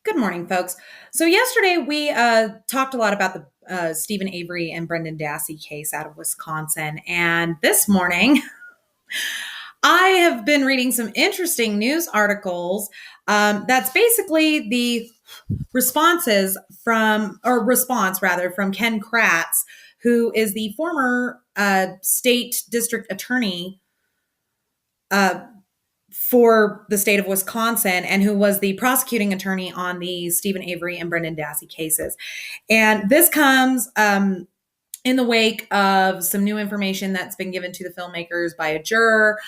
Good morning, folks. So yesterday we talked a lot about the Stephen Avery and Brendan Dassey case out of Wisconsin, and this morning I have been reading some interesting news articles. That's basically the response rather from Ken Kratz, who is the former state district attorney uh, for the state of Wisconsin and who was the prosecuting attorney on the Stephen Avery and Brendan Dassey cases. And this comes in the wake of some new information that's been given to the filmmakers by a juror.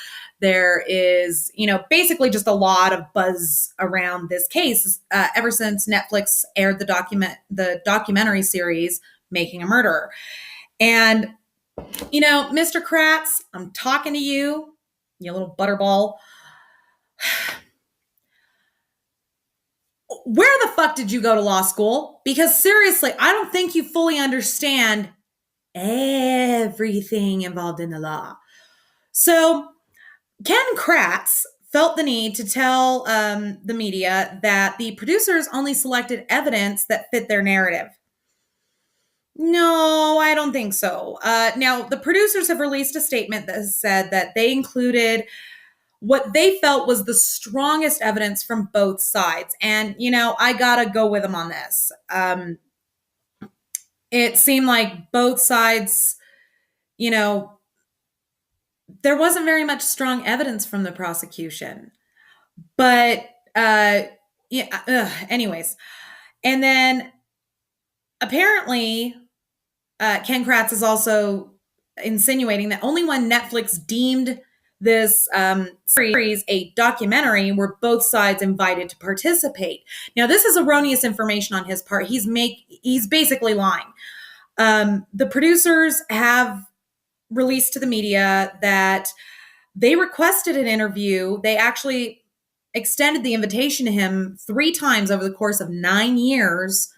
There is, basically just a lot of buzz around this case ever since Netflix aired the documentary series Making a Murderer. And, Mr. Kratz, I'm talking to you, you little butterball. Where the fuck did you go to law school? Because seriously, I don't think you fully understand everything involved in the law. So Ken Kratz felt the need to tell the media that the producers only selected evidence that fit their narrative. No, I don't think so. Now, the producers have released a statement that has said that they included what they felt was the strongest evidence from both sides. And, I gotta go with them on this. It seemed like both sides, there wasn't very much strong evidence from the prosecution. But, anyways. And then apparently, Ken Kratz is also insinuating that only when Netflix deemed this series a documentary were both sides invited to participate. Now, this is erroneous information on his part. He's basically lying. The producers have released to the media that they requested an interview. They actually extended the invitation to him 3 times over the course of 9 years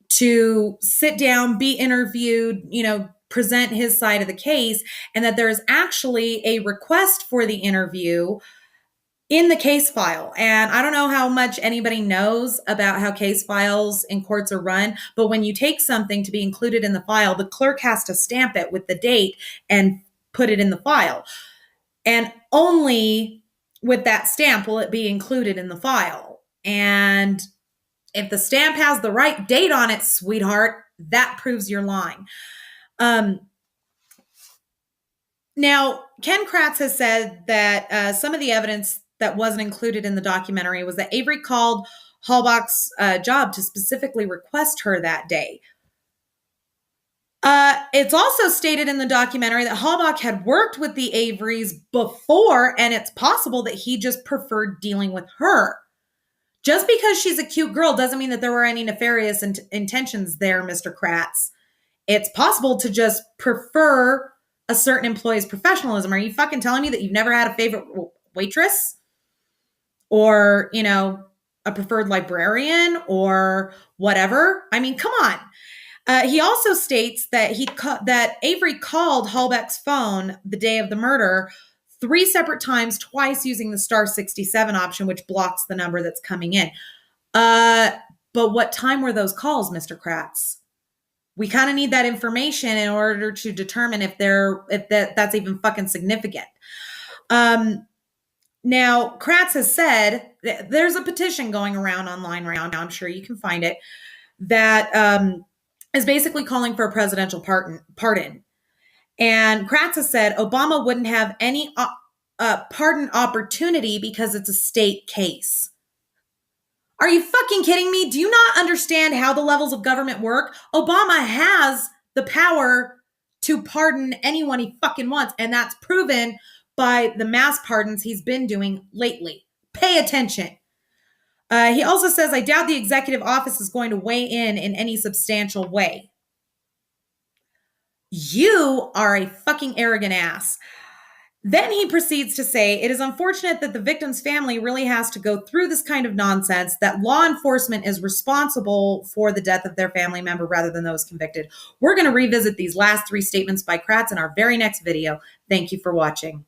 to sit down, be interviewed, present his side of the case, and that there is actually a request for the interview in the case file. And I don't know how much anybody knows about how case files in courts are run, but when you take something to be included in the file, the clerk has to stamp it with the date and put it in the file. And only with that stamp will it be included in the file. And if the stamp has the right date on it, sweetheart, that proves you're lying. Now, Ken Kratz has said that some of the evidence that wasn't included in the documentary was that Avery called Halbach's job to specifically request her that day. It's also stated in the documentary that Halbach had worked with the Averys before, and it's possible that he just preferred dealing with her. Just because she's a cute girl doesn't mean that there were any nefarious intentions there, Mr. Kratz. It's possible to just prefer a certain employee's professionalism. Are you fucking telling me that you've never had a favorite waitress? Or, a preferred librarian or whatever? I mean, come on. He also states that that Avery called Halbach's phone the day of the murder 3 separate times, twice using the *67 option, which blocks the number that's coming in. But what time were those calls, Mr. Kratz? We kind of need that information in order to determine if that's even fucking significant. Now, Kratz has said that there's a petition going around online right now, I'm sure you can find it, that is basically calling for a presidential pardon. And Kratz has said Obama wouldn't have any pardon opportunity because it's a state case. Are you fucking kidding me? Do you not understand how the levels of government work? Obama has the power to pardon anyone he fucking wants, and that's proven by the mass pardons he's been doing lately. Pay attention. He also says, I doubt the executive office is going to weigh in any substantial way. You are a fucking arrogant ass. Then he proceeds to say, it is unfortunate that the victim's family really has to go through this kind of nonsense, that law enforcement is responsible for the death of their family member rather than those convicted. We're going to revisit these last 3 statements by Kratz in our very next video. Thank you for watching.